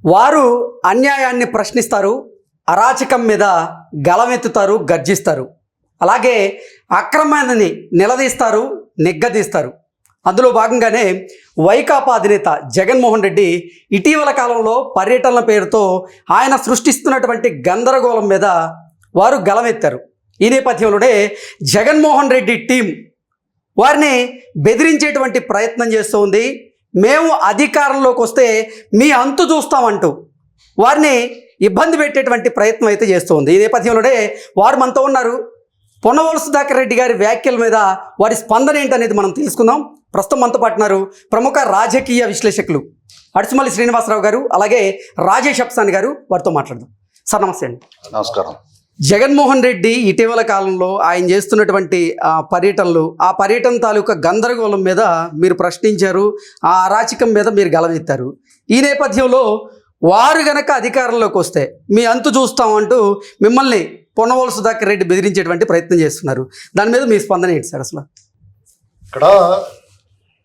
వారు అన్యాయాన్ని ప్రశ్నిస్తారు, అరాచకం మీద గళమెత్తుతారు, గర్జిస్తారు. అలాగే అక్రమాన్ని నిలదీస్తారు, నిగ్గదీస్తారు. అందులో భాగంగానే వైకాపా అధినేత జగన్మోహన్ రెడ్డి ఇటీవల కాలంలో పర్యటనల పేరుతో ఆయన సృష్టిస్తున్నటువంటి గందరగోళం మీద వారు గళమెత్తారు. ఈ నేపథ్యంలోనే జగన్మోహన్ రెడ్డి టీం వారిని బెదిరించేటువంటి ప్రయత్నం చేస్తూ ఉంది. మేము అధికారంలోకి వస్తే మీ అంతు చూస్తామంటూ వారిని ఇబ్బంది పెట్టేటువంటి ప్రయత్నం అయితే చేస్తూ ఉంది. ఈ నేపథ్యంలోనే వారు మనతో ఉన్నారు. పొన్నవోలు సుధాకర్ రెడ్డి గారి వ్యాఖ్యల మీద వారి స్పందన ఏంటనేది మనం తెలుసుకుందాం. ప్రస్తుతం మనతో పాటున్నారు ప్రముఖ రాజకీయ విశ్లేషకులు అడుసుమల్లి శ్రీనివాసరావు గారు, అలాగే రాజేష్ అప్సాని గారు. వారితో మాట్లాడదాం. సార్ నమస్తే అండి. నమస్కారం. జగన్మోహన్ రెడ్డి ఇటీవల కాలంలో ఆయన చేస్తున్నటువంటి పర్యటనలు, ఆ పర్యటన తాలూకా గందరగోళం మీద మీరు ప్రశ్నించారు, ఆ అరాచకం మీద మీరు గలమెత్తారు. ఈ నేపథ్యంలో వారు గనక అధికారంలోకి వస్తే మీ అంతు చూస్తామంటూ మిమ్మల్ని పొన్నవోలు సుధాకర్ రెడ్డి బెదిరించేటువంటి ప్రయత్నం చేస్తున్నారు. దాని మీద మీ స్పందన ఏంటి సార్? అసలు ఇక్కడ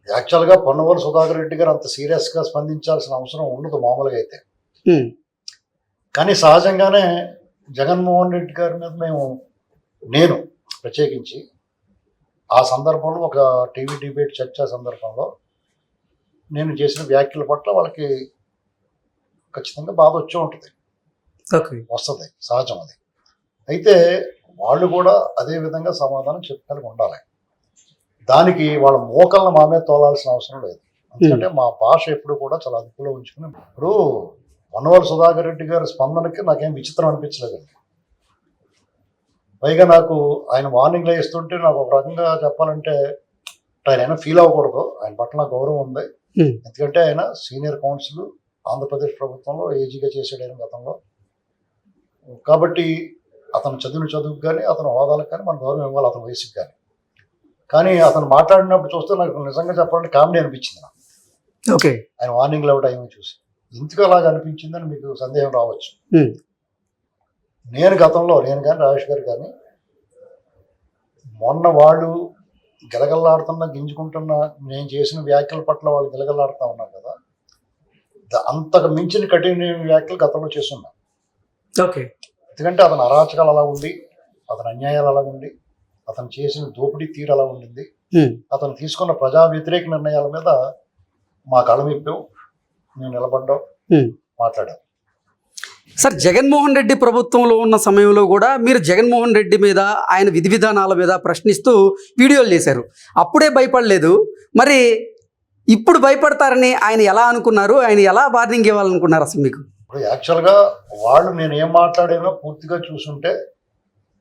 యాక్చువల్గా పొన్నవోలు సుధాకర్ రెడ్డి గారు అంత సీరియస్గా స్పందించాల్సిన అవసరం ఉండదు మామూలుగా అయితే. కానీ సహజంగానే జగన్మోహన్ రెడ్డి గారి మీద నేను ప్రత్యేకించి ఆ సందర్భంలో ఒక టీవీ డిబేట్ చర్చా సందర్భంలో నేను చేసిన వ్యాఖ్యల పట్ల వాళ్ళకి ఖచ్చితంగా బాధ వచ్చి ఉంటుంది, వస్తుంది, సహజం అది. అయితే వాళ్ళు కూడా అదే విధంగా సమాధానం చెప్పగలిగి ఉండాలి. దానికి వాళ్ళ మోకలను మా మీద తోలాల్సిన అవసరం లేదు. ఎందుకంటే మా భాష ఎప్పుడు కూడా చాలా అదుపులో ఉంచుకుని. ఇప్పుడు పొన్నవోలు సుధాకర్ రెడ్డి గారి స్పందనకి నాకేం విచిత్రం అనిపించలేదండి. పైగా నాకు ఆయన వార్నింగ్లో ఇస్తుంటే నాకు ఒక రకంగా చెప్పాలంటే ఆయన ఫీల్ అవ్వకూడదు, ఆయన పట్ల నాకు గౌరవం ఉంది. ఎందుకంటే ఆయన సీనియర్ కౌన్సిల్ ఆంధ్రప్రదేశ్ ప్రభుత్వంలో ఏజీగా చేసాడు ఆయన గతంలో. కాబట్టి అతను చదివిన చదువుకు కానీ అతని హోదాలకు కానీ మన గౌరవం ఇవ్వాలి, అతని వయసుకి కానీ. కానీ అతను మాట్లాడినప్పుడు చూస్తే నాకు నిజంగా చెప్పాలంటే కామెడీ అనిపించింది నాకు. ఓకే, ఆయన వార్నింగ్లో టైం చూసి ఎందుకు అలాగ అనిపించిందని మీకు సందేహం రావచ్చు. నేను గతంలో కానీ రాజేష్ గారు కానీ మొన్న వాళ్ళు గిలగల్లాడుతున్నా గింజుకుంటున్న నేను చేసిన వ్యాఖ్యల పట్ల వాళ్ళు గిలగల్లాడుతూ ఉన్నారు కదా, అంతకు మించిన కఠిన వ్యాఖ్యలు గతంలో చేస్తున్నాను. ఓకే, ఎందుకంటే అతని అరాచకాలు అలా ఉండి, అతని అన్యాయాలు అలా ఉండి, అతను చేసిన దోపిడీ తీరు అలా ఉండింది. అతను తీసుకున్న ప్రజా వ్యతిరేక నిర్ణయాల మీద మా కళమిప్పావు, మేము నిలబడ్డాం, మాట్లాడాం. సార్, జగన్మోహన్ రెడ్డి ప్రభుత్వంలో ఉన్న సమయంలో కూడా మీరు జగన్మోహన్ రెడ్డి మీద, ఆయన విధి విధానాల మీద ప్రశ్నిస్తూ వీడియోలు చేశారు. అప్పుడే భయపడలేదు, మరి ఇప్పుడు భయపడతారని ఆయన ఎలా అనుకున్నారు? ఆయన ఎలా వార్నింగ్ ఇవ్వాలనుకున్నారు అసలు మీకు? ఇప్పుడు యాక్చువల్గా వాళ్ళు నేను ఏం మాట్లాడానో పూర్తిగా చూసుంటే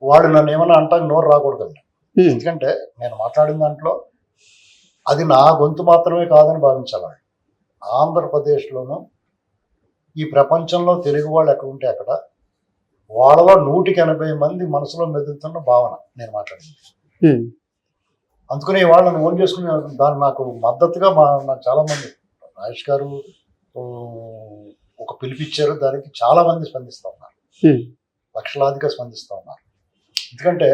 వాళ్ళు నన్ను ఏమన్నా అంటానికి నోరు రాకూడదండి. ఎందుకంటే నేను మాట్లాడిన దాంట్లో అది నా గొంతు మాత్రమే కాదని భావించాలి. ఆంధ్రప్రదేశ్లోనూ ఈ ప్రపంచంలో తెలుగు వాళ్ళు ఎక్కడ ఉంటే అక్కడ వాళ్ళలో 180 మంది మనసులో మెదులుతున్న భావన నేను మాట్లాడింది. అందుకని వాళ్ళని ఓన్ చేసుకుని దాన్ని నాకు మద్దతుగా నాకు చాలామంది రాజేష్ గారు ఒక పిలిపిచ్చారు, దానికి చాలామంది స్పందిస్తూ ఉన్నారు, లక్షలాదిగా స్పందిస్తూ ఉన్నారు. ఎందుకంటే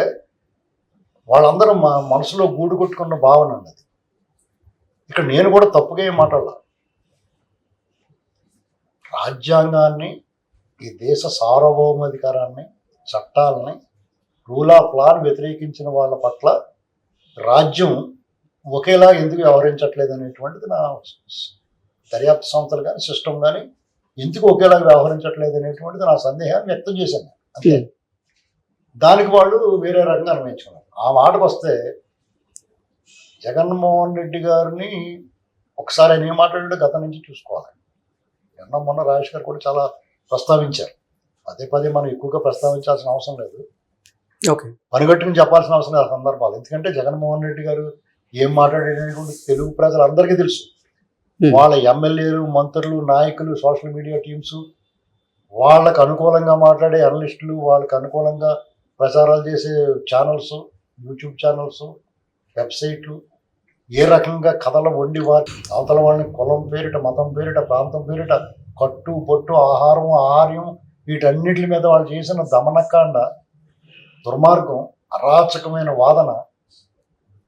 వాళ్ళందరూ మా మనసులో గూడు కొట్టుకున్న భావన ఉన్నది. ఇక్కడ నేను కూడా తప్పుగా ఏం మాట్లాడాల. రాజ్యాంగాన్ని, ఈ దేశ సార్వభౌమాధికారాన్ని, చట్టాలని, రూల్ ఆఫ్ లాని వ్యతిరేకించిన వాళ్ళ పట్ల రాజ్యం ఒకేలా ఎందుకు వ్యవహరించట్లేదు అనేటువంటిది నా దర్యాప్తు సంస్థలు కానీ సిస్టమ్ కానీ ఎందుకు ఒకేలా వ్యవహరించట్లేదు అనేటువంటిది నా సందేహాన్ని వ్యక్తం చేశాను. అంతే. దానికి వాళ్ళు వేరే రకంగా అన్వయించుకున్నారు. ఆ మాటకు వస్తే జగన్మోహన్ రెడ్డి గారిని ఒకసారి ఆయన ఏం మాట్లాడాడో గతం నుంచి చూసుకోవాలి. మొన్న రాజేష్ గారు కూడా చాలా ప్రస్తావించారు. పదే మనం ఎక్కువగా ప్రస్తావించాల్సిన అవసరం లేదు, పనిగట్టుకుని చెప్పాల్సిన అవసరం లేదు ఆ సందర్భాలు. ఎందుకంటే జగన్మోహన్ రెడ్డి గారు ఏం మాట్లాడేటువంటి తెలుగు ప్రజలందరికీ తెలుసు. వాళ్ళ ఎమ్మెల్యేలు, మంత్రులు, నాయకులు, సోషల్ మీడియా టీమ్స్, వాళ్ళకు అనుకూలంగా మాట్లాడే అనలిస్టులు, వాళ్ళకు అనుకూలంగా ప్రచారాలు చేసే ఛానల్స్, యూట్యూబ్ ఛానల్స్, వెబ్సైట్లు ఏ రకంగా కథలు వండి అవతల వాళ్ళని కులం పేరిట, మతం పేరిట, ప్రాంతం పేరిట, కట్టు పొట్టు, ఆహారం, ఆహార్యం, వీటన్నిటి మీద వాళ్ళు చేసిన దమనకాండ, దుర్మార్గం, అరాచకమైన వాదన,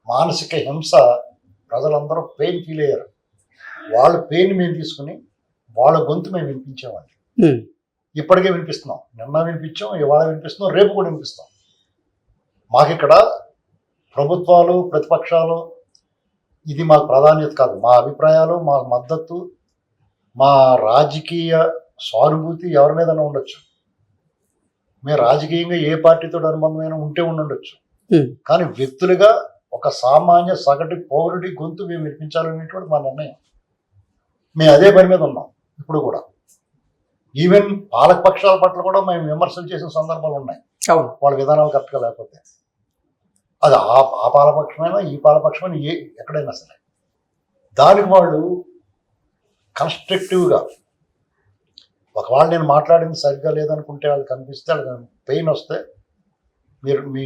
మానసిక హింస, ప్రజలందరూ పెయిన్ ఫీల్ అయ్యారు. వాళ్ళ పెయిన్ మేము తీసుకుని వాళ్ళ గొంతు మేము వినిపించామండి. ఉమ్, ఇప్పటికే వినిపిస్తున్నాం, నిన్న వినిపించాం, ఇవాళ వినిపిస్తున్నాం, రేపు కూడా వినిపిస్తాం. మాకు ఇక్కడ ప్రభుత్వాలు ప్రతిపక్షాలు ఇది మాకు ప్రాధాన్యత కాదు. మా అభిప్రాయాలు, మా మద్దతు, మా రాజకీయ సానుభూతి ఎవరి మీదైనా ఉండొచ్చు. మేము రాజకీయంగా ఏ పార్టీతో అనుబంధమైన ఉంటే ఉండొచ్చు, ఉమ్, కానీ వ్యక్తులుగా ఒక సామాన్య సగటు పౌరుడి గొంతు మేము వినిపించాలనేటువంటి మా నిర్ణయం. మేము అదే పని మీద ఉన్నాం ఇప్పుడు కూడా. ఈవెన్ పాలకపక్షాల పట్ల కూడా మేము విమర్శలు చేసిన సందర్భాలు ఉన్నాయి, అవును. వాళ్ళ విధానాలు కరెక్ట్గా లేకపోతే. అది ఆ పాలపక్షమైనా ఈ పాలపక్షమైనా ఎక్కడైనా సరే దానికి వాళ్ళు కన్స్ట్రక్టివ్గా ఒకవేళ నేను మాట్లాడింది సరిగ్గా లేదనుకుంటే వాళ్ళకి కనిపిస్తే వాళ్ళకి పెయిన్ వస్తే మీరు మీ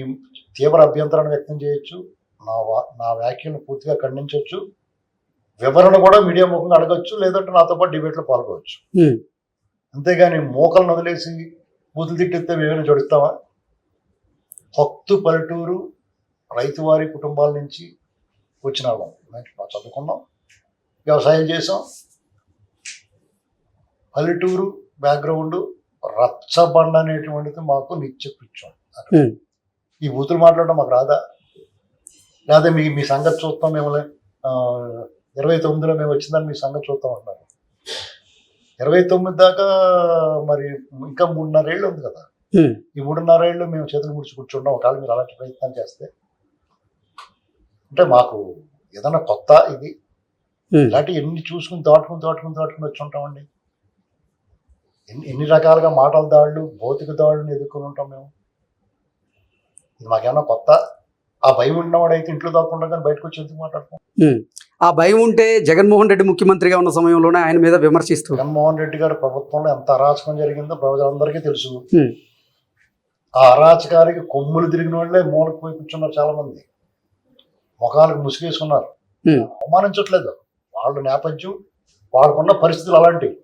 తీవ్ర అభ్యంతరాన్ని వ్యక్తం చేయొచ్చు, నా వ్యాఖ్యలను పూర్తిగా ఖండించవచ్చు, వివరణ కూడా మీడియా ముఖంగా అడగచ్చు, లేదంటే నాతో పాటు డిబేట్లో పాల్గొవచ్చు. ఉమ్, అంతేగాని మోకలను వదిలేసి బూతులు తిట్టిస్తే మేమైనా జడుస్తామా? హక్తు పల్లెటూరు రైతువారి కుటుంబాల నుంచి వచ్చిన వాళ్ళం. మేము చదువుకున్నాం, వ్యవసాయం చేసాం, పల్లెటూరు బ్యాక్గ్రౌండ్, రచ్చబండ అనేటువంటిది మాకు నిత్య కూర్చోం. ఉమ్, ఈ బూతులు మాట్లాడడం మాకు రాదా? లేదా మీ సంగతి చూస్తాం, మేము 29లో మేము వచ్చిందని మీ సంగతి చూస్తాం అంటున్నారు. 29 దాకా మరి ఇంకా 3.5 ఏళ్ళు ఉంది కదా. ఉమ్, ఈ 3.5 ఏళ్ళు మేము చేతులు ముడిచి కూర్చుంటాం. ఒకవేళ మీరు అలాంటి ప్రయత్నం చేస్తే అంటే మాకు ఏదన్నా కొత్త ఇది ఉమ్, ఇలాంటి ఎన్ని చూసుకుని దాటుకుని వచ్చి ఉంటామండి. ఎన్ని రకాలుగా మాటల దాడులు, భౌతిక దాడులను ఎదుర్కొని ఉంటాం మేము. ఇది మాకేమన్నా కొత్త? ఆ భయం ఉన్నవాడైతే ఇంట్లో దాక్కుండా కానీ బయటకు వచ్చి ఎందుకు మాట్లాడతాం? ఉమ్. ఆ భయం ఉంటే జగన్మోహన్ రెడ్డి ముఖ్యమంత్రిగా ఉన్న సమయంలోనే ఆయన మీద విమర్శిస్తూ జగన్మోహన్ రెడ్డి గారి ప్రభుత్వంలో ఎంత అరాచకం జరిగిందో ప్రజలందరికీ తెలుసు. ఉమ్, ఆ అరాచకానికి కొమ్ములు తిరిగిన వాళ్ళే మూలకు పోయి కూర్చున్నారు చాలా మంది, ముఖాలకు ముసుగేసుకున్నారు. ఉమ్, అవమానించట్లేదు, వాళ్ళ నేపథ్యం, వాళ్ళకున్న పరిస్థితులు అలాంటివి.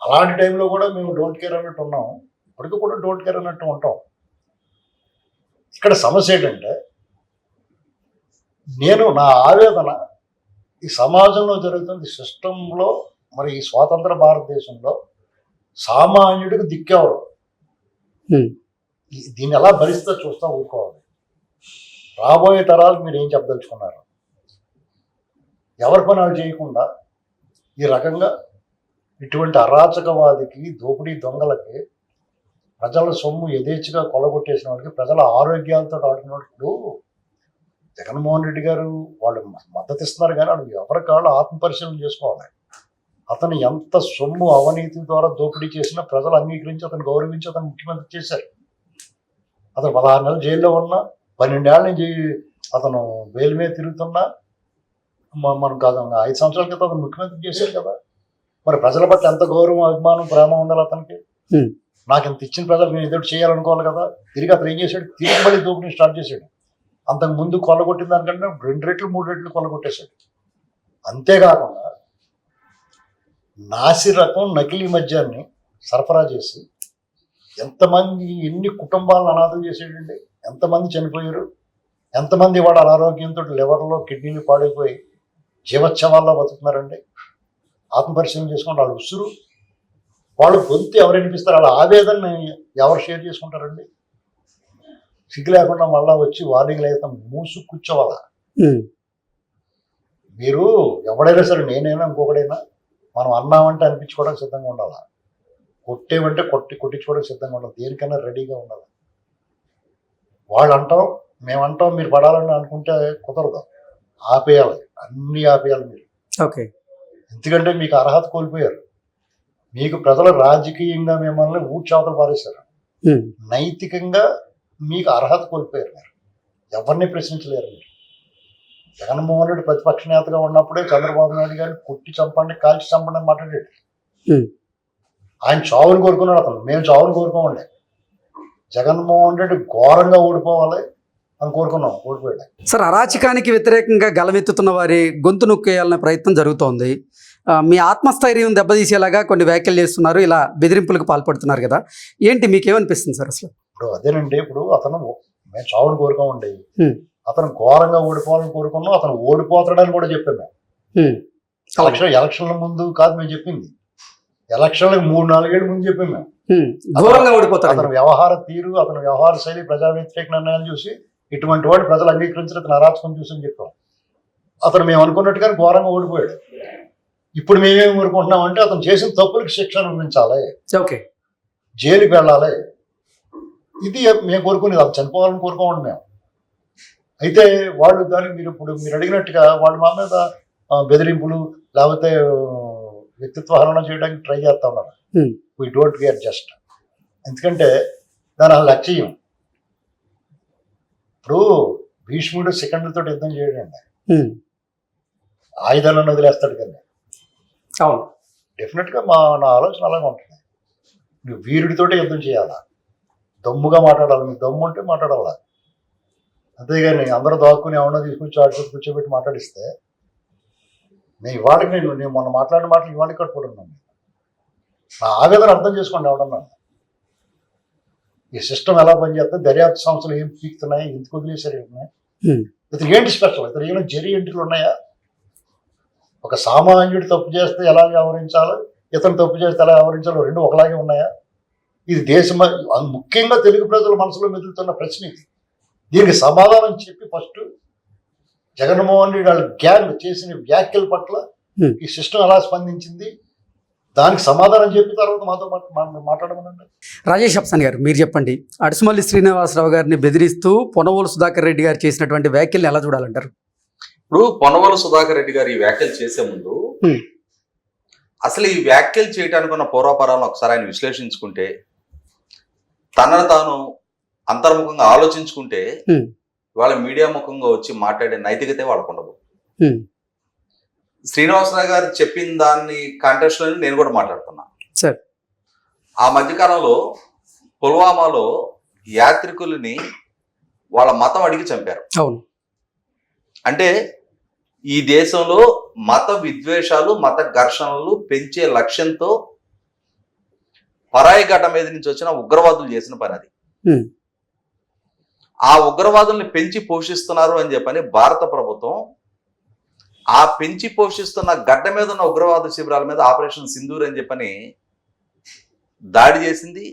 అలాంటి టైంలో కూడా మేము డోంట్ కేర్ అన్నట్టు ఉన్నాం, ఇప్పటికీ కూడా డోంట్ కేర్ అన్నట్టు ఉంటాం. ఇక్కడ సమస్య ఏంటంటే నా ఆవేదన ఈ సమాజంలో జరుగుతుంది సిస్టంలో, మరి ఈ స్వాతంత్ర భారతదేశంలో సామాన్యుడికి దిక్కేవరు, ఉమ్, దీన్ని ఎలా భరిస్తా చూస్తా ఊరుకోవాలి. రాబోయే తరాలు మీరు ఏం చెప్పదలుచుకున్నారు? ఎవరి పని వాళ్ళు చేయకుండా ఈ రకంగా ఇటువంటి అరాచకవాదికి, దోపిడీ దొంగలకి, ప్రజల సొమ్ము యథేచ్ఛగా కొలగొట్టేసిన వాళ్ళకి, ప్రజల ఆరోగ్యాలతో ఆడుకున్నప్పుడు జగన్మోహన్ రెడ్డి గారు వాళ్ళు మద్దతు ఇస్తున్నారు, కానీ వాళ్ళు ఎవరికి వాళ్ళు ఆత్మపరిశీలన చేసుకోవాలి. అతను ఎంత సొమ్ము అవినీతి ద్వారా దోపిడీ చేసినా ప్రజలు అంగీకరించి అతను గౌరవించి అతను ముఖ్యమంత్రి చేశారు. అతను 16 నెలలు జైల్లో ఉన్నా, 12 ఏళ్ళ నుంచి అతను బెయిల్ మీద తిరుగుతున్నా, మనం కాదు 5 సంవత్సరాల క్రితం అతను ముఖ్యమంత్రి చేశారు కదా. మరి ప్రజల పట్ల ఎంత గౌరవం, అభిమానం, ప్రేమ ఉండాలి అతనికి. నాకు ఇంత ఇచ్చిన ప్రజలు నేను ఎదురు చేయాలనుకోవాలి కదా. తిరిగి అతను ఏం చేశాడు? తిరిగి మళ్ళీ దోపిడీ స్టార్ట్ చేశాడు. అంతకు ముందు కొల్లగొట్టిన దానికంటే 2 రెట్లు 3 రెట్లు కొల్లగొట్టేశాడు. అంతేకాకుండా నాసి రకం నకిలీ మద్యాన్ని సరఫరా చేసి ఎంతమంది, ఎన్ని కుటుంబాలను అనాథం చేసేటండి. ఎంతమంది చనిపోయారు, ఎంతమంది వాళ్ళ అనారోగ్యంతో లివర్లో కిడ్నీలు పాడైపోయి జీవోత్సవాల్లో బతుకుతున్నారండి. ఆత్మపరిశీలన చేసుకుని వాళ్ళ ఉసురు, వాళ్ళు గొంతు ఎవరు వినిపిస్తారు, వాళ్ళ ఆవేదనని ఎవరు షేర్ చేసుకుంటారండి? సిగ్గు లేకుండా మళ్ళా వచ్చి వార్నింగ్లు అయితే మూసు కూర్చోవాలా. మీరు ఎవడైనా సరే, నేనైనా ఇంకొకడైనా, మనం అన్నామంటే అనిపించుకోవడానికి సిద్ధంగా ఉండాలా, కొట్టేవంటే కొట్టించుకోవడానికి సిద్ధంగా ఉండాలి, దేనికైనా రెడీగా ఉండాలి. వాళ్ళు అంటాం, మేమంటాం, మీరు పడాలని అనుకుంటే కుదరదు, ఆపేయాలి, అన్నీ ఆపేయాలి మీరు. ఓకే. ఎందుకంటే మీకు అర్హత కోల్పోయారు. మీకు ప్రజలు రాజకీయంగా మిమ్మల్ని ఊడ్చావతలు పారేశారు, నైతికంగా మీకు అర్హత కోల్పోయారు. మీరు ఎవరిని ప్రశ్నించలేరు. మీరు జగన్మోహన్ రెడ్డి ప్రతిపక్ష నేతగా ఉన్నప్పుడే చంద్రబాబు నాయుడు గారిని కొట్టి చంపండి, కాల్చి చంపండి అని మాట్లాడాడు. ఆయన చావుని కోరుకున్నాడు, అతను మేము చావుని కోరుకోమండి. జగన్మోహన్ రెడ్డి ఘోరంగా ఓడిపోవాలి అని కోరుకున్నాం, ఓడిపోయాడు. సార్, అరాచకానికి వ్యతిరేకంగా గలమెత్తుతున్న వారి గొంతు నొక్కేయాలనే ప్రయత్నం జరుగుతోంది. మీ ఆత్మస్థైర్యం దెబ్బతీసేలాగా కొన్ని వ్యాఖ్యలు చేస్తున్నారు, ఇలా బెదిరింపులకు పాల్పడుతున్నారు కదా, ఏంటి మీకేమనిపిస్తుంది సార్ అసలు? ఇప్పుడు అదేనండి, ఇప్పుడు అతను మేము చావుని కోరుకోమండి, అతను ఘోరంగా ఓడిపోవాలని కోరుకున్నాం. అతను ఓడిపోతాడని కూడా చెప్పాము మేము. ఎలక్షన్ల ముందు కాదు మేము చెప్పింది, ఎలక్షన్లకు 3-4 ఏళ్ళు ముందు చెప్పాం మేము. దూరంగా ఓడిపోతారు. అతని వ్యవహార తీరు, అతని వ్యవహార శైలి, ప్రజా వ్యతిరేక నిర్ణయాలు చూసి ఇటువంటి వాడు ప్రజలు అంగీకరించిన అతను అరాచకం చూసి అని చెప్పాం. అతను మేము అనుకున్నట్టుగానే ఘోరంగా ఓడిపోయాడు. ఇప్పుడు మేమేం కోరుకుంటున్నాం అంటే అతను చేసిన తప్పులకు శిక్ష అనుభవించాలి, ఓకే, జైలుకి వెళ్ళాలి. ఇది మేము కోరుకునేది. అతను చనిపోవాలని కోరుకోండి మేము. అయితే వాళ్ళు దానికి మీరు అడిగినట్టుగా వాళ్ళు మా మీద బెదిరింపులు లేకపోతే వ్యక్తిత్వ హననం చేయడానికి ట్రై చేస్తా ఉన్నారు. We don't care just. ఎందుకంటే దాని అసలు లక్ష్యం ఇప్పుడు భీష్ముడు సెకండ్లతో యుద్ధం చేయడండి, ఆయుధాలను వదిలేస్తాడు కదా. అవును, డెఫినెట్గా నా ఆలోచన అలాగే ఉంటుంది. నువ్వు వీరుడితోటే యుద్ధం చేయాలా, దమ్ముగా మాట్లాడాలి. మీకు దమ్ము ఉంటే మాట్లాడాలా, అంతేగాని అందరూ దాక్కుని ఏమన్నా తీసుకొచ్చి ఆడుకొని కూర్చోబెట్టి మాట్లాడిస్తే నేను ఇవాడికి నేను మొన్న మాట్లాడిన మాటలు ఇవాడికి కట్టుకుంటున్నాను. నా ఆవేదన అర్థం చేసుకోండి ఎవడన్నా. ఈ సిస్టమ్ ఎలా పనిచేస్తే దర్యాప్తు సంస్థలు ఏం పీకుతున్నాయి, ఎందుకు వదిలేశారు, ఇతను ఏంటి స్పెషల్, ఇతను ఏమైనా జరి ఎంట్రీలు ఉన్నాయా? ఒక సామాన్యుడు తప్పు చేస్తే ఎలా వ్యవహరించాలో, ఇతను తప్పు చేస్తే ఎలా వ్యవహరించాలో రెండు ఒకలాగే ఉన్నాయా? ఇది దేశం ముఖ్యంగా తెలుగు ప్రజల మనసులో మెదులుతున్న ప్రశ్న ఇది. దీనికి సమాధానం చెప్పి ఫస్ట్ జగన్మోహన్ రెడ్డి వాళ్ళ గ్యాంగ్ చేసిన వ్యాఖ్యల పట్ల ఈ సిస్టమ్ ఎలా స్పందించింది, దానికి సమాధానం చెప్పిన తర్వాత మాతో మాట్లాడమనండి. రాజేష్ అప్సన్ గారు, మీరు చెప్పండి. అడుసుమల్లి శ్రీనివాసరావు గారిని బెదిరిస్తూ పొనవోలు సుధాకర్ రెడ్డి గారు చేసినటువంటి వ్యాఖ్యల్ని ఎలా చూడాలంటారు? ఇప్పుడు పొనవోలు సుధాకర్ రెడ్డి గారు ఈ వ్యాఖ్యలు చేసే ముందు అసలు ఈ వ్యాఖ్యలు చేయడానికి ఉన్న పూర్వపరాలను ఒకసారి ఆయన విశ్లేషించుకుంటే, తనను తాను అంతర్ముఖంగా ఆలోచించుకుంటే వాళ్ళ మీడియా ముఖంగా వచ్చి మాట్లాడే నైతికతే వాళ్ళకు ఉండదు. శ్రీనివాసరావు గారు చెప్పిన దాన్ని కాంటెక్స్ట్ లో నేను కూడా మాట్లాడుతున్నా. సార్, ఆ మధ్యకాలంలో పుల్వామాలో యాత్రికులని వాళ్ళ మతం అడిగి చంపారు. అవును, అంటే ఈ దేశంలో మత విద్వేషాలు, మత ఘర్షణలు పెంచే లక్ష్యంతో పరాయి ఘటన మీద నుంచి వచ్చిన ఉగ్రవాదులు చేసిన పని అది. ఆ ఉగ్రవాదుల్ని పెంచి పోషిస్తున్నారు అని చెప్పని భారత ప్రభుత్వం ఆ పెంచి పోషిస్తున్న గడ్డ మీద ఉన్న ఉగ్రవాద శిబిరాల మీద ఆపరేషన్ సింధూర్ అని చెప్పని దాడి చేసింది,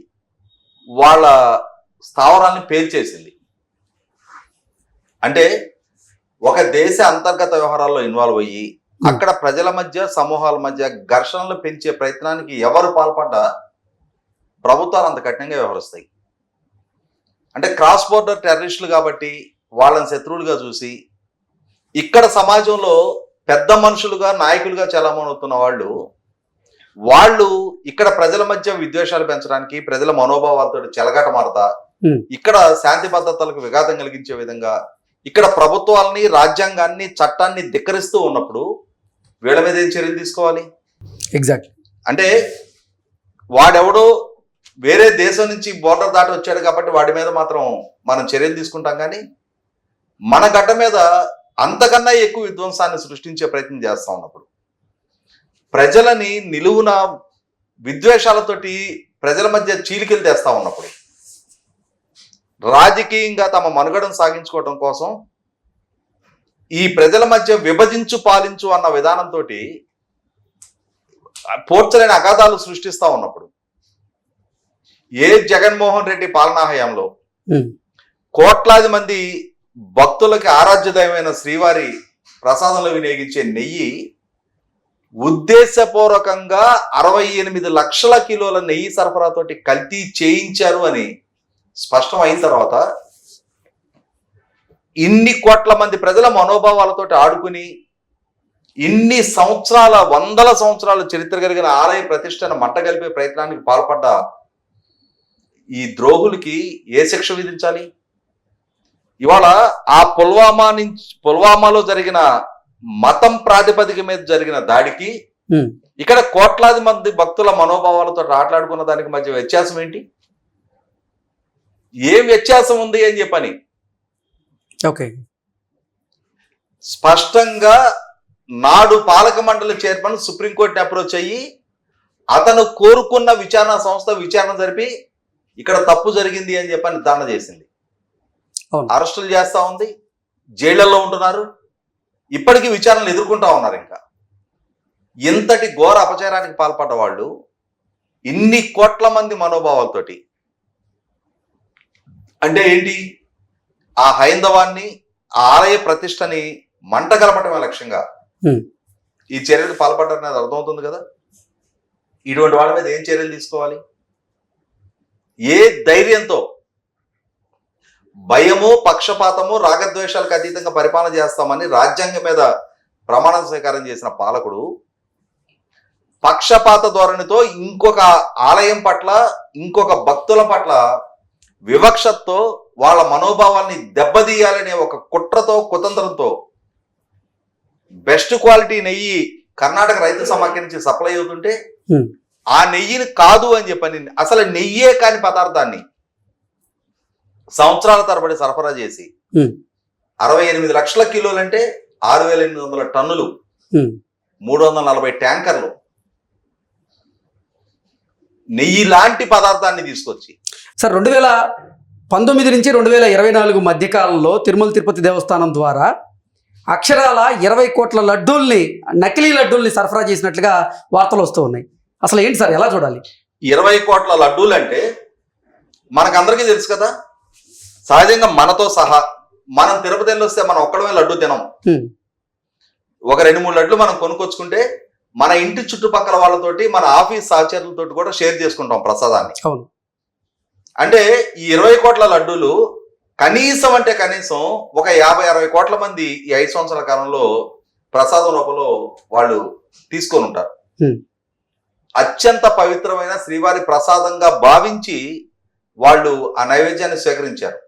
వాళ్ళ స్థావరాల్ని పేల్చేసింది. అంటే ఒక దేశ అంతర్గత వ్యవహారాల్లో ఇన్వాల్వ్ అయ్యి అక్కడ ప్రజల మధ్య, సమూహాల మధ్య ఘర్షణలు పెంచే ప్రయత్నానికి ఎవరు పాల్పడ్డా ప్రభుత్వాలు అంత కఠినంగా వ్యవహరిస్తాయి. అంటే క్రాస్ బోర్డర్ టెర్రరిస్టులు కాబట్టి వాళ్ళని శత్రువులుగా చూసి ఇక్కడ సమాజంలో పెద్ద మనుషులుగా, నాయకులుగా చలామణవుతున్న వాళ్ళు ఇక్కడ ప్రజల మధ్య విద్వేషాలు పెంచడానికి, ప్రజల మనోభావాలతో చెలగాట మారతా, ఇక్కడ శాంతి భద్రతలకు విఘాతం కలిగించే విధంగా ఇక్కడ ప్రభుత్వాలని, రాజ్యాంగాన్ని, చట్టాన్ని ధిక్కరిస్తూ ఉన్నప్పుడు వీళ్ళ మీద ఏం చర్యలు తీసుకోవాలి? ఎగ్జాక్ట్. అంటే వాడెవడో వేరే దేశం నుంచి బోర్డర్ దాటి వచ్చాడు కాబట్టి వాడి మీద మాత్రం మనం చర్యలు తీసుకుంటాం, కానీ మన గడ్డ మీద అంతకన్నా ఎక్కువ విధ్వంసాన్ని సృష్టించే ప్రయత్నం చేస్తా ఉన్నప్పుడు, ప్రజలని నిలువున విద్వేషాలతోటి ప్రజల మధ్య చీలికలు తెస్తా ఉన్నప్పుడు, రాజకీయంగా తమ మనుగడను సాగించుకోవడం కోసం ఈ ప్రజల మధ్య విభజించు పాలించు అన్న విధానంతో పోర్చలేని అగాధాలు సృష్టిస్తా ఉన్నప్పుడు, ఏ జగన్మోహన్ రెడ్డి పాలనా హయాంలో కోట్లాది మంది భక్తులకి ఆరాధ్యదైవమైన శ్రీవారి ప్రసాదంలో వినియోగించే నెయ్యి ఉద్దేశపూర్వకంగా 68 లక్షల కిలోల నెయ్యి సరఫరాతోటి కల్తీ చేయించారు అని స్పష్టం అయిన తర్వాత, ఇన్ని కోట్ల మంది ప్రజల మనోభావాలతోటి ఆడుకుని ఇన్ని సంవత్సరాల, వందల సంవత్సరాల చరిత్ర కలిగిన ఆలయ ప్రతిష్టను మంటగలిపే ప్రయత్నానికి పాల్పడ్డ ఈ ద్రోహులకి ఏ శిక్ష విధించాలి? ఇవాళ ఆ పుల్వామాలో జరిగిన మతం ప్రాతిపదిక మీద జరిగిన దాడికి ఇక్కడ కోట్లాది మంది భక్తుల మనోభావాలతో ఆటలాడుకున్న దానికి మధ్య వ్యత్యాసం ఏంటి? ఏం వ్యత్యాసం ఉంది అని చెప్పని ఓకే, స్పష్టంగా నాడు పాలక మండలి చైర్మన్ సుప్రీంకోర్టుని అప్రోచ్ అయ్యి అతను కోరుకున్న విచారణ సంస్థ విచారణ జరిపి ఇక్కడ తప్పు జరిగింది అని చెప్పని నిర్ధారణ చేసింది. అరెస్టులు చేస్తా ఉంది, జైళ్లలో ఉంటున్నారు, ఇప్పటికీ విచారణలు ఎదుర్కొంటా ఉన్నారు. ఇంకా ఇంతటి ఘోర అపచారానికి పాల్పడ్డ వాళ్ళు ఇన్ని కోట్ల మంది మనోభావాలతోటి అంటే ఏంటి, ఆ హైందవాన్ని, ఆ ఆలయ ప్రతిష్టని మంట కలపటమే లక్ష్యంగా ఈ చర్యలకు పాల్పడ్డారనేది అర్థమవుతుంది కదా. ఇటువంటి వాళ్ళ మీద ఏం చర్యలు తీసుకోవాలి? ఏ ధైర్యంతో, భయము, పక్షపాతము, రాగద్వేషాలకు అతీతంగా పరిపాలన చేస్తామని రాజ్యాంగం మీద ప్రమాణ స్వీకారం చేసిన పాలకుడు పక్షపాత ధోరణితో ఇంకొక ఆలయం పట్ల, ఇంకొక భక్తుల పట్ల వివక్షతో, వాళ్ళ మనోభావాల్ని దెబ్బతీయాలనే ఒక కుట్రతో, కుతంత్రంతో బెస్ట్ క్వాలిటీ నెయ్యి కర్ణాటక రైతు సమాఖ్య నుంచి సప్లై అవుతుంటే ఆ నెయ్యిని కాదు అని చెప్పని, అసలు నెయ్యే కాని పదార్థాన్ని సంవత్సరాల తరబడి సరఫరా చేసి 68 లక్షల కిలోలంటే 6,800 టన్నులు, 340 ట్యాంకర్లు నెయ్యి లాంటి పదార్థాన్ని తీసుకొచ్చి సార్ 2019 నుంచి 2024 మధ్యకాలంలో తిరుమల తిరుపతి దేవస్థానం ద్వారా అక్షరాల 20 కోట్ల లడ్డూల్ని, నకిలీ లడ్డూల్ని సరఫరా చేసినట్లుగా వార్తలు వస్తూ ఉన్నాయి. అసలు ఏంటి సార్, ఎలా చూడాలి? 20 కోట్ల లడ్డూలు అంటే మనకందరికీ తెలుసు కదా. సహజంగా మనతో సహా మనం తిరుపతి వెళ్ళి వస్తే మనం ఒక్కడమే లడ్డు తినం. ఒక 2-3 లడ్లు మనం కొనుక్కొచ్చుకుంటే మన ఇంటి చుట్టుపక్కల వాళ్ళతోటి, మన ఆఫీస్ సహచరులతో కూడా షేర్ చేసుకుంటాం ప్రసాదాన్ని. అవును. అంటే ఈ 20 కోట్ల లడ్డూలు కనీసం అంటే కనీసం ఒక 50-60 కోట్ల మంది ఈ 5 సంవత్సరాల కాలంలో ప్రసాదం రూపంలో వాళ్ళు తీసుకొని ఉంటారు. అత్యంత పవిత్రమైన శ్రీవారి ప్రసాదంగా భావించి వాళ్ళు ఆ నైవేద్యాన్ని స్వీకరించారు.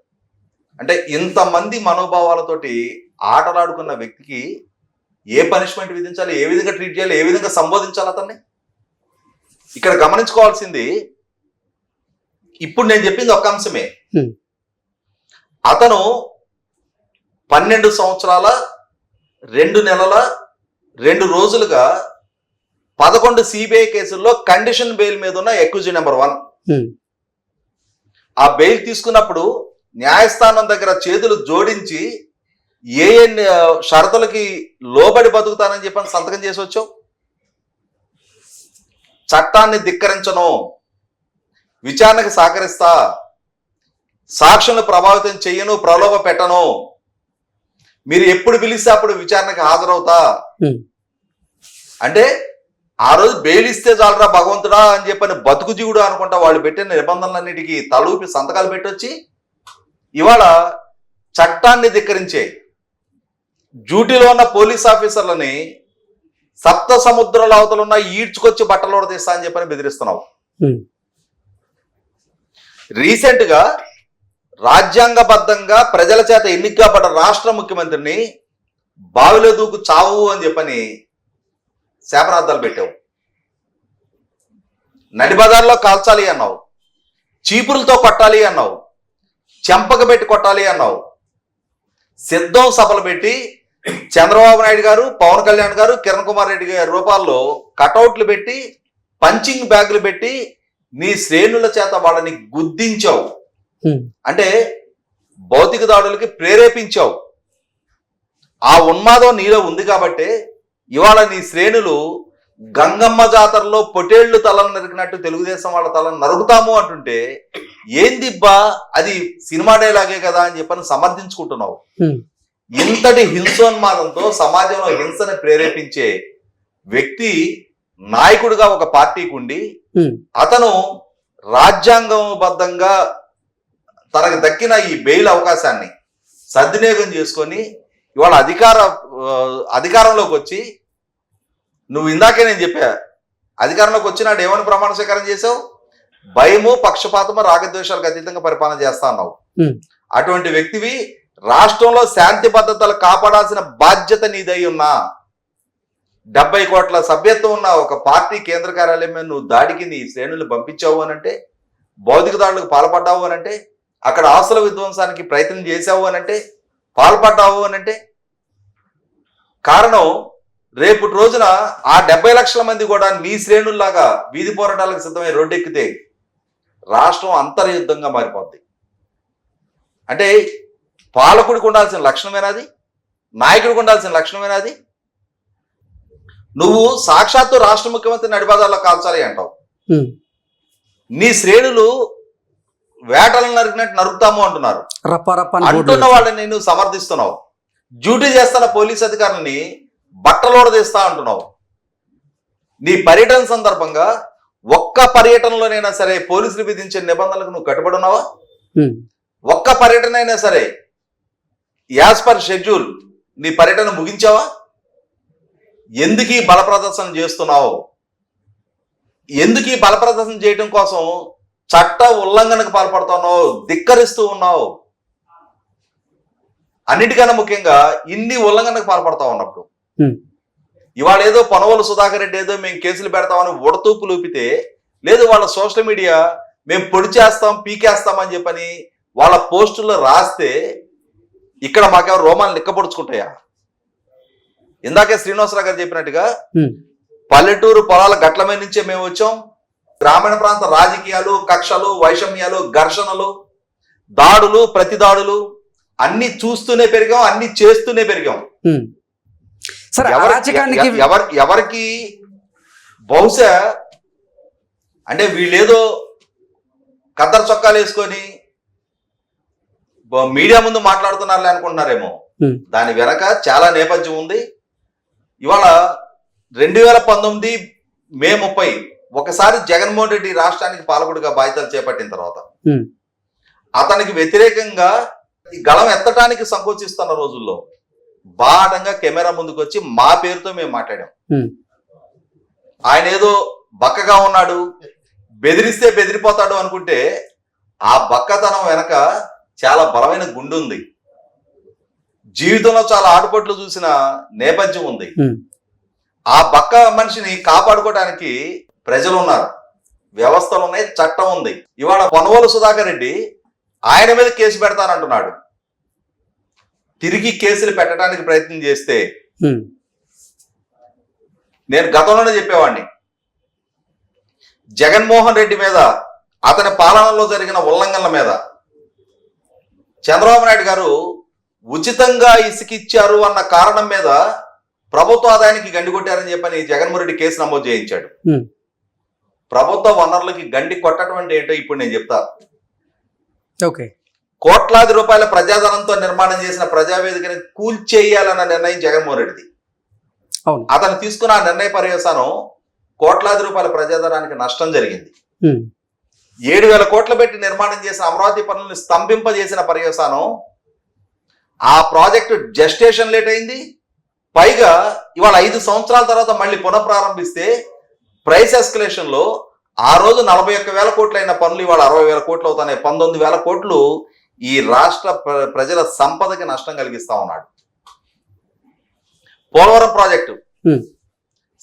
అంటే ఇంతమంది మనోభావాలతోటి ఆటలాడుకున్న వ్యక్తికి ఏ పనిష్మెంట్ విధించాలి, ఏ విధంగా ట్రీట్ చేయాలి, ఏ విధంగా సంబోధించాలి అతన్ని? ఇక్కడ గమనించుకోవాల్సింది, ఇప్పుడు నేను చెప్పింది ఒక అంశమే. అతను 12 సంవత్సరాల 2 నెలల 2 రోజులుగా 11 సిబిఐ కేసుల్లో కండిషన్ బెయిల్ మీద ఉన్న అక్యూజ్డ్ నెంబర్ 1. ఆ బెయిల్ తీసుకున్నప్పుడు న్యాయస్థానం దగ్గర చేతులు జోడించి ఏ షరతులకి లోబడి బతుకుతానని చెప్పని సంతకం చేసి వచ్చావు. చట్టాన్ని ధిక్కరించను, విచారణకు సహకరిస్తా, సాక్షులను ప్రభావితం చెయ్యను, ప్రలోభ పెట్టను, మీరు ఎప్పుడు పిలిస్తే అప్పుడు విచారణకు హాజరవుతా అంటే ఆ రోజు బెయిల్ ఇస్తే చాలరా భగవంతుడా అని చెప్పని బతుకు జీవుడు అనుకుంటా వాళ్ళు పెట్టిన నిబంధనలన్నిటికీ తలూపి సంతకాలు పెట్టొచ్చి ఇవాళ చట్టాన్ని ధిక్కరించే డ్యూటీలో ఉన్న పోలీస్ ఆఫీసర్లని సప్త సముద్రాల అవతల ఉన్న ఈడ్చుకొచ్చి బట్టలు తీస్తా అని చెప్పని బెదిరిస్తున్నావు. రీసెంట్ గా రాజ్యాంగబద్ధంగా ప్రజల చేత ఎన్నికబడ్డ రాష్ట్ర ముఖ్యమంత్రిని బావిలో దూకు చావు అని చెప్పని శాపనార్థాలు పెట్టావు. నడిబజార్లో కాల్చాలి అన్నావు, చీపురులతో కొట్టాలి అన్నావు, చెంపక పెట్టి కొట్టాలి అన్నావు, సిద్ధం సభలు పెట్టి చంద్రబాబు నాయుడు గారు, పవన్ కళ్యాణ్ గారు, కిరణ్ కుమార్ రెడ్డి గారి రూపాల్లో కటౌట్లు పెట్టి, పంచింగ్ బ్యాగులు పెట్టి నీ శ్రేణుల చేత వాళ్ళని గుద్దించావు. అంటే భౌతిక దాడులకి ప్రేరేపించావు. ఆ ఉన్మాదం నీలో ఉంది కాబట్టి ఇవాళ నీ శ్రేణులు గంగమ్మ జాతరలో పొటేళ్లు తలను నరికినట్టు తెలుగుదేశం వాళ్ళ తలను నరుకుతాము అంటుంటే ఏందిబ్బా అది సినిమా డైలాగే కదా అని చెప్పని సమర్థించుకుంటున్నావు. ఇంతటి హింసోన్మాదంతో సమాజంలో హింసని ప్రేరేపించే వ్యక్తి నాయకుడిగా ఒక పార్టీకి ఉండి అతను రాజ్యాంగబద్ధంగా తనకు దక్కిన ఈ బెయిల్ అవకాశాన్ని సద్వినియోగం చేసుకొని ఇవాళ అధికారంలోకి వచ్చి, నువ్వు ఇందాకే నేను చెప్పా, అధికారంలోకి వచ్చినాడు ఏమని ప్రమాణ స్వీకారం చేసావు? భయము, పక్షపాతము, రాగద్వేషాలకు అతీతంగా పరిపాలన చేస్తా అన్నావు. అటువంటి వ్యక్తివి రాష్ట్రంలో శాంతి భద్రతలు కాపాడాల్సిన బాధ్యత నీదై ఉన్నా 70 కోట్ల సభ్యత్వం ఉన్న ఒక పార్టీ కేంద్ర కార్యాలయం మీద నువ్వు దాడికి నీ శ్రేణులు పంపించావు అనంటే, భౌతిక దాడులకు పాల్పడ్డావు అనంటే, అక్కడ ఆస్తుల విధ్వంసానికి ప్రయత్నం చేశావు అనంటే, పాల్పడ్డావు అనంటే కారణం రేపు రోజున ఆ 70 లక్షల మంది కూడా నీ శ్రేణుల్లాగా వీధి పోరాటాలకు సిద్ధమై రోడ్డెక్కితే రాష్ట్రం అంతర్యుద్ధంగా మారిపోద్ది. అంటే పాలకుడికి ఉండాల్సిన లక్షణమేనాది? నాయకుడికి ఉండాల్సిన లక్షణమేనాది? నువ్వు సాక్షాత్తు రాష్ట్ర ముఖ్యమంత్రి నడిబజార్లో కాల్చాలి అంటావు. నీ శ్రేణులు వేటలను నరికినట్టు నరుకుతాము అంటున్నారు. రప్ప అంటున్న వాళ్ళని నేను సమర్థిస్తున్నావు. డ్యూటీ చేస్తున్న పోలీస్ అధికారులని బట్టలోడదీస్తా అంటున్నావు. నీ పర్యటన సందర్భంగా ఒక్క పర్యటనలోనైనా సరే పోలీసులు విధించే నిబంధనలకు నువ్వు కట్టుబడి ఉన్నావా? ఒక్క పర్యటన అయినా సరే యాజ్ పర్ షెడ్యూల్ నీ పర్యటన ముగించావా? ఎందుకు ఈ బల ప్రదర్శన చేస్తున్నావు? ఎందుకు ఈ బల ప్రదర్శన చేయడం కోసం చట్ట ఉల్లంఘనకు పాల్పడుతున్నావు, ధిక్కరిస్తూ ఉన్నావు? అన్నిటికన్నా ముఖ్యంగా ఇన్ని ఉల్లంఘనకు పాల్పడతా ఉన్నప్పుడు ఇవాళ ఏదో పనవలు సుధాకర్ రెడ్డి ఏదో మేము కేసులు పెడతామని ఉడతూపు లూపితే, లేదు వాళ్ళ సోషల్ మీడియా మేము పొడి చేస్తాం పీకేస్తాం అని చెప్పని వాళ్ళ పోస్టుల్లో రాస్తే ఇక్కడ మాకేమో రోమాలు నిక్కపొడుచుకుంటాయా? ఇందాకే శ్రీనివాసరావు గారు చెప్పినట్టుగా పల్లెటూరు పొలాల గట్ల మీద నుంచే మేము వచ్చాం. గ్రామీణ ప్రాంత రాజకీయాలు, కక్షలు, వైషమ్యాలు, ఘర్షణలు, దాడులు, ప్రతిదాడులు అన్ని చూస్తూనే పెరిగాం, అన్ని చేస్తూనే పెరిగాం. ఎవరికి బహుశా అంటే వీళ్ళేదో కద్దరు చొక్కాలు వేసుకొని మీడియా ముందు మాట్లాడుతున్నారులే అనుకుంటున్నారేమో. దాని వెనక చాలా నేపథ్యం ఉంది. ఇవాళ 2019 మే 30 ఒకసారి జగన్మోహన్ రెడ్డి రాష్ట్రానికి పాలకుడిగా బాధ్యతలు చేపట్టిన తర్వాత అతనికి వ్యతిరేకంగా ఈ గళం ఎత్తడానికి సంకోచిస్తున్న రోజుల్లో బాటంగా కెమెరా ముందుకు వచ్చి మా పేరుతో మేము మాట్లాడాం. ఆయన ఏదో బక్కగా ఉన్నాడు, బెదిరిస్తే బెదిరిపోతాడు అనుకుంటే ఆ బక్కతనం వెనక చాలా బలమైన గుండె ఉంది. జీవితంలో చాలా ఆటుపోట్లు చూసిన నేపథ్యం ఉంది. ఆ బక్క మనిషిని కాపాడుకోవడానికి ప్రజలు ఉన్నారు, వ్యవస్థలు ఉన్నాయి, చట్టం ఉంది. ఇవాళ పనవలు సుధాకర్ రెడ్డి ఆయన మీద కేసు పెడతానంటున్నాడు. తిరిగి కేసులు పెట్టడానికి ప్రయత్నం చేస్తే నేను గతంలోనే చెప్పేవాడిని, జగన్మోహన్ రెడ్డి మీద అతని పాలనలో జరిగిన ఉల్లంఘనల మీద చంద్రబాబు నాయుడు గారు ఉచితంగా ఇసుకిచ్చారు అన్న కారణం మీద ప్రభుత్వ ఆదాయానికి గండి కొట్టారని చెప్పని జగన్మోహన్ రెడ్డి కేసు నమోదు చేయించాడు. ప్రభుత్వ వనరులకి గండి కొట్టడం అంటే ఏంటో ఇప్పుడు నేను చెప్తా. కోట్లాది రూపాయల ప్రజాధనంతో నిర్మాణం చేసిన ప్రజావేదికని కూల్చేయాలన్న నిర్ణయం జగన్మోహన్ రెడ్డిది. అతను తీసుకున్న ఆ నిర్ణయ పర్యవసానం కోట్లాది రూపాయల ప్రజాధనానికి నష్టం జరిగింది. 7,000 కోట్లు పెట్టి నిర్మాణం చేసిన అమరావతి పనులను స్తంభింపజేసిన పర్యవసానం ఆ ప్రాజెక్టు జెస్టేషన్ లేట్ అయింది. పైగా ఇవాళ 5 సంవత్సరాల తర్వాత మళ్ళీ పునఃప్రారంభిస్తే ప్రైస్ ఎస్కలేషన్ లో ఆ రోజు 41,000 కోట్లు అయిన పనులు ఇవాళ 60,000 కోట్లు అవుతాయి. 19,000 కోట్లు ఈ రాష్ట్ర ప్రజల సంపదకి నష్టం కలిగిస్తా ఉన్నాడు. పోలవరం ప్రాజెక్టు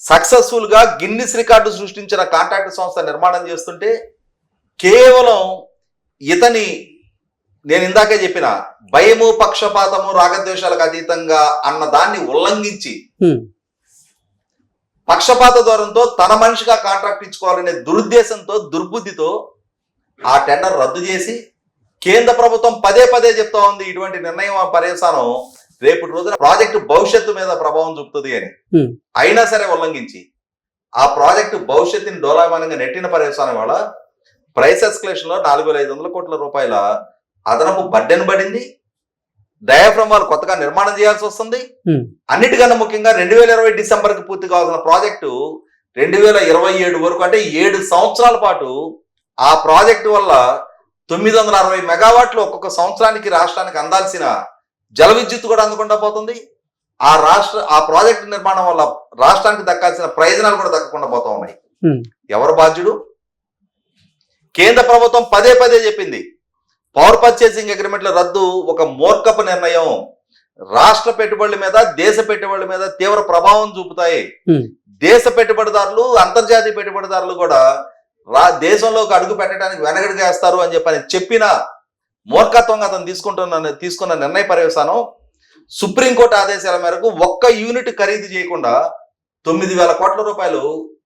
సక్సెస్ఫుల్ గా గిన్నిస్ రికార్డు సృష్టించిన కాంట్రాక్ట్ సంస్థ నిర్మాణం చేస్తుంటే కేవలం ఇతని నేను ఇందాకే చెప్పిన భయము, పక్షపాతము, రాగద్వేషాలకు అతీతంగా అన్న దాన్ని ఉల్లంఘించి పక్షపాత ధోరణితో తన మనిషిగా కాంట్రాక్ట్ ఇచ్చుకోవాలనే దురుద్దేశంతో, దుర్బుద్ధితో ఆ టెండర్ రద్దు చేసి కేంద్ర ప్రభుత్వం పదే పదే చెప్తా ఉంది ఇటువంటి నిర్ణయం పర్యవసానం రేపటి రోజున ప్రాజెక్టు భవిష్యత్తు మీద ప్రభావం చూపుతుంది అని. అయినా సరే ఉల్లంఘించి ఆ ప్రాజెక్టు భవిష్యత్తుని డోలాయమానంగా నెట్టిన పర్యవసానం వల్ల ప్రైస్ ఎస్కలేషన్ లో 4,500 కోట్ల రూపాయల అదనపు బడ్డెన్ పడింది. డయాఫ్రమ్ వాళ్ళు కొత్తగా నిర్మాణం చేయాల్సి వస్తుంది. అన్నిటికన్నా ముఖ్యంగా 2020 డిసెంబర్ కి పూర్తి కావాల్సిన ప్రాజెక్టు 2027 వరకు అంటే 7 సంవత్సరాల పాటు ఆ ప్రాజెక్టు వల్ల 960 మెగావాట్లు ఒక్కొక్క సంవత్సరానికి రాష్ట్రానికి అందాల్సిన జల విద్యుత్ కూడా అందకుండా పోతుంది. ఆ ప్రాజెక్టు నిర్మాణం వల్ల రాష్ట్రానికి దక్కాల్సిన ప్రయోజనాలు కూడా దక్కకుండా పోతా ఉన్నాయి. ఎవరు బాధ్యుడు? కేంద్ర ప్రభుత్వం పదే పదే చెప్పింది పవర్ పర్చేసింగ్ అగ్రిమెంట్ల రద్దు ఒక మూర్ఖపు నిర్ణయం. రాష్ట్ర పెట్టుబడుల మీద, దేశ పెట్టుబడుల మీద తీవ్ర ప్రభావం చూపుతాయి. దేశ పెట్టుబడిదారులు, అంతర్జాతీయ పెట్టుబడిదారులు కూడా దేశంలోకి అడుగు పెట్టడానికి వెనకడిగా వేస్తారు అని చెప్పిన మూర్ఖత్వంగా అతను తీసుకున్న నిర్ణయ పర్యవసానం సుప్రీంకోర్టు ఆదేశాల మేరకు ఒక్క యూనిట్ ఖరీదు చేయకుండా 9,000 కోట్ల రూపాయలు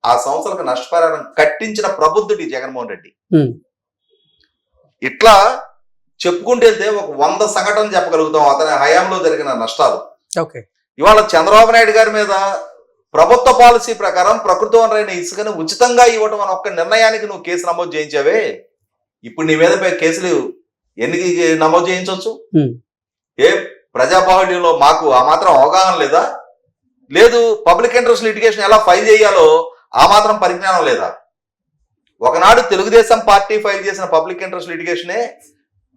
ఆ సంస్థలకు నష్టపరిహారం కట్టించిన ప్రబుద్ధుడి జగన్మోహన్ రెడ్డి. ఇట్లా చెప్పుకుంటూ వెళ్తే ఒక 100 సంఘటనలు చెప్పగలుగుతాం అతని హయాంలో జరిగిన నష్టాలు. ఓకే. ఇవాళ చంద్రబాబు నాయుడు గారి మీద ప్రభుత్వ పాలసీ ప్రకారం ప్రకృతి వనరైన ఇసుకను ఉచితంగా ఇవ్వటం అనే ఒక్క నిర్ణయానికి నువ్వు కేసు నమోదు చేయించావే, ఇప్పుడు నీ మీద కేసులు ఎన్ని నమోదు చేయించవచ్చు? ఏ ప్రజాబాహుళ్యంలో మాకు ఆ మాత్రం అవగాహన లేదా? లేదు, పబ్లిక్ ఇంట్రెస్ట్ లిటిగేషన్ ఎలా ఫైల్ చేయాలో ఆ మాత్రం పరిజ్ఞానం లేదా? ఒకనాడు తెలుగుదేశం పార్టీ ఫైల్ చేసిన పబ్లిక్ ఇంట్రెస్ట్ లిటిగేషనే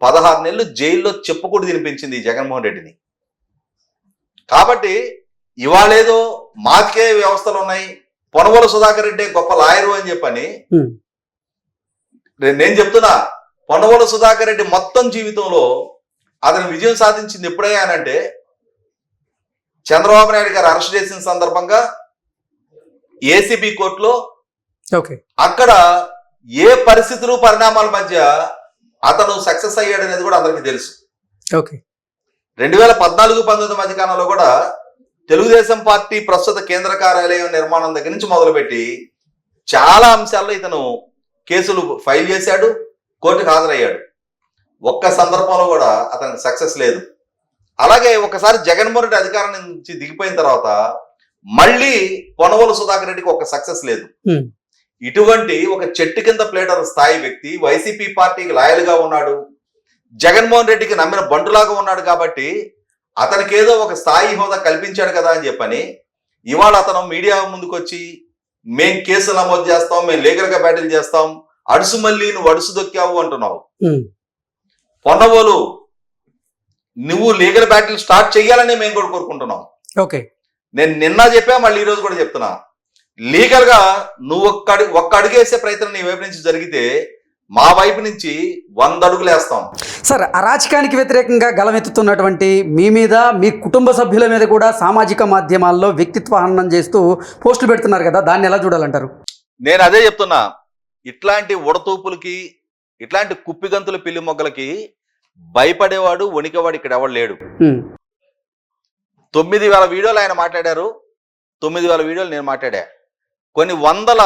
16 నెలలు జైల్లో చెప్పుకుడు తినిపించింది ఈ జగన్మోహన్ రెడ్డిని. కాబట్టి ఇవాళేదో మాకే వ్యవస్థలు ఉన్నాయి, పొనగోలు సుధాకర్ రెడ్డి గొప్ప లాయరు అని చెప్పని నేను చెప్తున్నా. పొనగోలు సుధాకర్ రెడ్డి మొత్తం జీవితంలో అతను విజయం సాధించింది ఎప్పుడయ్యానంటే చంద్రబాబు నాయుడు గారు అరెస్ట్ చేసిన సందర్భంగా ఏసీబీ కోర్టులో అక్కడ ఏ పరిస్థితులు పరిణామాల మధ్య అతను సక్సెస్ అయ్యాడు అనేది కూడా అందరికీ తెలుసు. 2014-19 మధ్య కాలంలో కూడా తెలుగుదేశం పార్టీ ప్రస్తుత కేంద్ర కార్యాలయం నిర్మాణం దగ్గర నుంచి మొదలుపెట్టి చాలా అంశాల్లో ఇతను కేసులు ఫైల్ చేశాడు, కోర్టుకు హాజరయ్యాడు. ఒక్క సందర్భంలో కూడా అతనికి సక్సెస్ లేదు. అలాగే ఒకసారి జగన్మోహన్ రెడ్డి అధికారం నుంచి దిగిపోయిన తర్వాత మళ్ళీ పొనగోలు సుధాకర్ రెడ్డికి ఒక సక్సెస్ లేదు. ఇటువంటి ఒక చెట్టు కింద ప్లేటర్ స్థాయి వ్యక్తి వైసీపీ పార్టీకి లాయల్గా ఉన్నాడు, జగన్మోహన్ రెడ్డికి నమ్మిన బంటులాగా ఉన్నాడు. కాబట్టి అతనికి ఏదో ఒక స్థాయి హోదా కల్పించాడు కదా అని చెప్పని ఇవాళ అతను మీడియా ముందుకు వచ్చి మేం కేసు నమోదు చేస్తాం, మేము లీగల్ గా బ్యాటిల్ చేస్తాం, అడుసు మళ్ళీ నువ్వు అడుసు దొక్కావు అంటున్నావు. పొన్నవోలు నువ్వు లీగల్ బ్యాటిల్ స్టార్ట్ చెయ్యాలని మేము కూడా కోరుకుంటున్నాం. నేను నిన్న చెప్పా, మళ్ళీ ఈ రోజు కూడా చెప్తున్నా, లీగల్ గా నువ్వు ఒక్క అడుగేసే ప్రయత్నం నీ వైపు నుంచి జరిగితే మా వైపు నుంచి 100 అడుగులు వేస్తాం. సార్, అరాచకానికి వ్యతిరేకంగా గలమెత్తుతున్నటువంటి మీ మీద, మీ కుటుంబ సభ్యుల మీద కూడా సామాజిక మాధ్యమాల్లో వ్యక్తిత్వ హననం చేస్తూ పోస్టులు పెడుతున్నారు కదా, దాన్ని ఎలా చూడాలంటారు? నేను అదే చెప్తున్నా, ఇట్లాంటి ఉడతూపులకి, ఇట్లాంటి కుప్పిగంతుల పిల్లి మొగ్గలకి భయపడేవాడు, వణికేవాడు ఇక్కడ ఎవడు లేడు. 9,000 వీడియోలు ఆయన మాట్లాడారు, 9,000 వీడియోలు నేను మాట్లాడా. కొన్ని వందల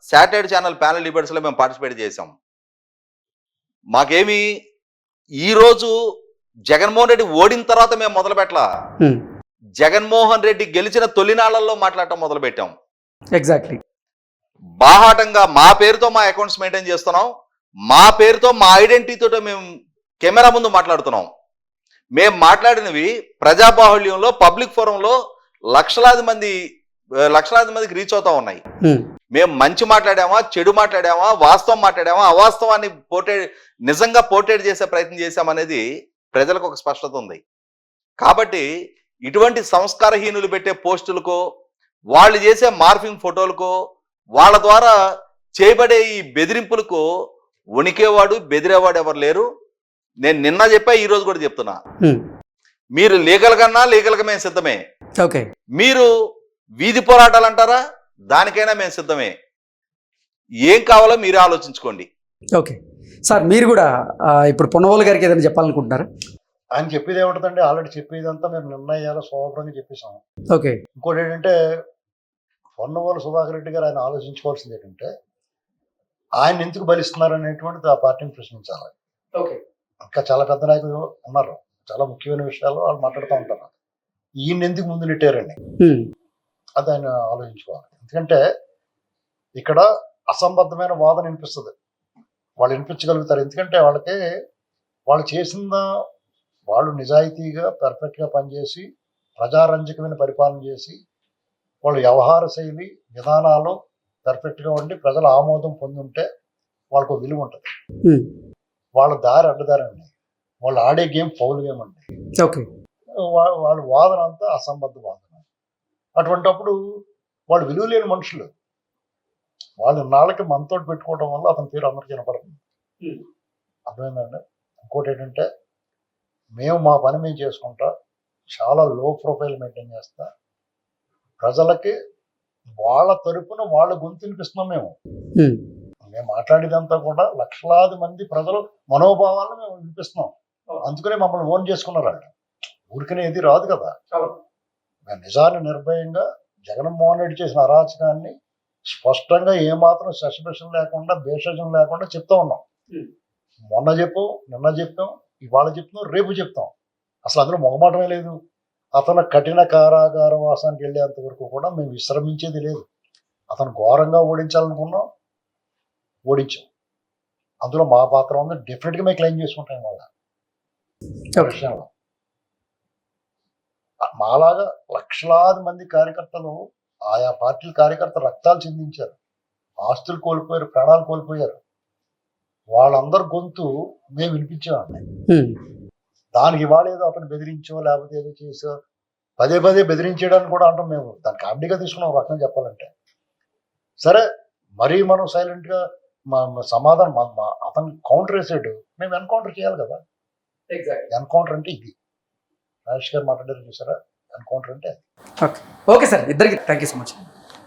శాటిలైట్ ఛానల్ ప్యానల్ డిబేట్స్ లో మేము పార్టిసిపేట్ చేసాం. మాకేమి ఈరోజు జగన్మోహన్ రెడ్డి ఓడిన తర్వాత మేము మొదలు పెట్టలా, జగన్మోహన్ రెడ్డి గెలిచిన తొలినాళ్లలో మాట్లాడటం మొదలు పెట్టాం. ఎగ్జాక్ట్లీ. బాహాటంగా మా పేరుతో మా అకౌంట్స్ మెయింటైన్ చేస్తున్నాం, మా పేరుతో మా ఐడెంటిటీతో మేము కెమెరా ముందు మాట్లాడుతున్నాం. మేము మాట్లాడినవి ప్రజాబాహుళ్యంలో పబ్లిక్ ఫోరంలో లక్షలాది మందికి రీచ్ అవుతా ఉన్నాయి. మేము మంచి మాట్లాడామా, చెడు మాట్లాడామా, వాస్తవం మాట్లాడామా, అవాస్తవాన్ని నిజంగా పోర్ట్రేట్ చేసే ప్రయత్నం చేశామనేది ప్రజలకు ఒక స్పష్టత ఉంది. కాబట్టి ఇటువంటి సంస్కారహీనులు పెట్టే పోస్టులకో, వాళ్ళు చేసే మార్ఫింగ్ ఫోటోలకో, వాళ్ళ ద్వారా చేయబడే ఈ బెదిరింపులకు వణికేవాడు, బెదిరేవాడు ఎవరు లేరు. నేను నిన్న చెప్పా, ఈ రోజు కూడా చెప్తున్నా, మీరు లీగల్ గా మేము సిద్ధమే. మీరు వీధి పోరాటాలు అంటారా, దానికైనా మేము సిద్ధమే. ఏం కావాలో మీరే ఆలోచించుకోండి. ఓకే సార్, మీరు కూడా ఇప్పుడు పొన్నవోలు గారికి ఏదైనా చెప్పాలనుకుంటున్నారా? ఆయన చెప్పేది ఏమిటండి, ఆల్రెడీ చెప్పేదంతా మేము నిర్ణయాలు స్వభావంగా చెప్పేసాము. ఓకే. ఇంకోటి ఏంటంటే, పొన్నవోలు సుధాకర్ రెడ్డి గారు ఆయన ఆలోచించుకోవాల్సింది ఏంటంటే, ఆయన ఎందుకు బలిస్తున్నారు అనేటువంటిది ఆ పార్టీని ప్రశ్నించాలి. ఇంకా చాలా పెద్ద నాయకులు ఉన్నారు, చాలా ముఖ్యమైన విషయాలు వాళ్ళు మాట్లాడుతూ ఉంటారు. ఈయన ఎందుకు ముందు నెట్టారండి, అది ఆయన ఆలోచించుకోవాలి. ఎందుకంటే ఇక్కడ అసంబద్ధమైన వాదన వినిపిస్తుంది, వాళ్ళు వినిపించగలుగుతారు. ఎందుకంటే వాళ్ళు చేసిన వాళ్ళు నిజాయితీగా పర్ఫెక్ట్గా పనిచేసి ప్రజారంజకమైన పరిపాలన చేసి వాళ్ళ వ్యవహార శైలి విధానాలు పర్ఫెక్ట్గా ఉండి ప్రజల ఆమోదం పొంది ఉంటే వాళ్ళకు విలువ ఉంటుంది. వాళ్ళ దారి అడ్డదారి అండి, వాళ్ళు ఆడే గేమ్ ఫౌల్ గేమ్ అండి. వాళ్ళ వాదన అంతా అసంబద్ధ వాదన. అటువంటిప్పుడు వాళ్ళు విలువ లేని మనుషులు. వాళ్ళు నాళ్ళకి మనతో పెట్టుకోవడం వల్ల అతని పేరు అందరికీ వినపడుతుంది. అర్థమైందండి. ఇంకోటి ఏంటంటే, మేము మా పని మేము చేసుకుంటా చాలా లో ప్రొఫైల్ మెయింటైన్ చేస్తా, ప్రజలకి వాళ్ళ తరపున వాళ్ళ గొంతు వినిపిస్తున్నాం. మేము మాట్లాడేదంతా కూడా లక్షలాది మంది ప్రజలు మనోభావాలను మేము వినిపిస్తున్నాం. అందుకనే మమ్మల్ని ఓన్ చేసుకున్నారు. వాళ్ళు ఊరికనే ఏది రాదు కదా. మేము నిజాన్ని నిర్భయంగా జగన్మోహన్ రెడ్డి చేసిన అరాచకాన్ని స్పష్టంగా ఏమాత్రం సస్పెషన్ లేకుండా, భేషజం లేకుండా చెప్తా ఉన్నాం. మొన్న చెప్పాం, నిన్న చెప్పాం, ఇవాళ చెప్తాం, రేపు చెప్తాం. అసలు అందులో మొగమాటమే లేదు. అతను కఠిన కారాగార వాసానికి వెళ్ళేంత వరకు కూడా మేము విశ్రమించేది లేదు. అతను ఘోరంగా ఓడించాలనుకున్నాం, ఓడించాం. అందులో మా పాత్ర ఉంది, డెఫినెట్గా మేము క్లెయిమ్ చేసుకుంటాం వాళ్ళ విషయంలో. మాలాగా లక్షలాది మంది కార్యకర్తలు, ఆయా పార్టీల కార్యకర్తలు రక్తాలు చిందించారు, ఆస్తులు కోల్పోయారు, ప్రాణాలు కోల్పోయారు. వాళ్ళందరి గొంతు మేము వినిపించామండి. దానికి ఇవాళ ఏదో అతను బెదిరించో లేకపోతే ఏదో చేసో పదే పదే బెదిరించేయడానికి కూడా అంటాం. మేము దాన్ని కామెడీగా తీసుకున్నాం ఒక రకంగా చెప్పాలంటే. సరే, మరీ మనం సైలెంట్గా సమాధానం అతను కౌంటర్ వేసాడు, మేము ఎన్కౌంటర్ చేయాలి కదా. ఎన్కౌంటర్ అంటే ఇది రాజేష్ గారు మాట్లాడారు చూసారా, ఎన్కౌంటర్ అంటే. ఓకే సార్, ఇద్దరికి థ్యాంక్ యూ సో మచ్.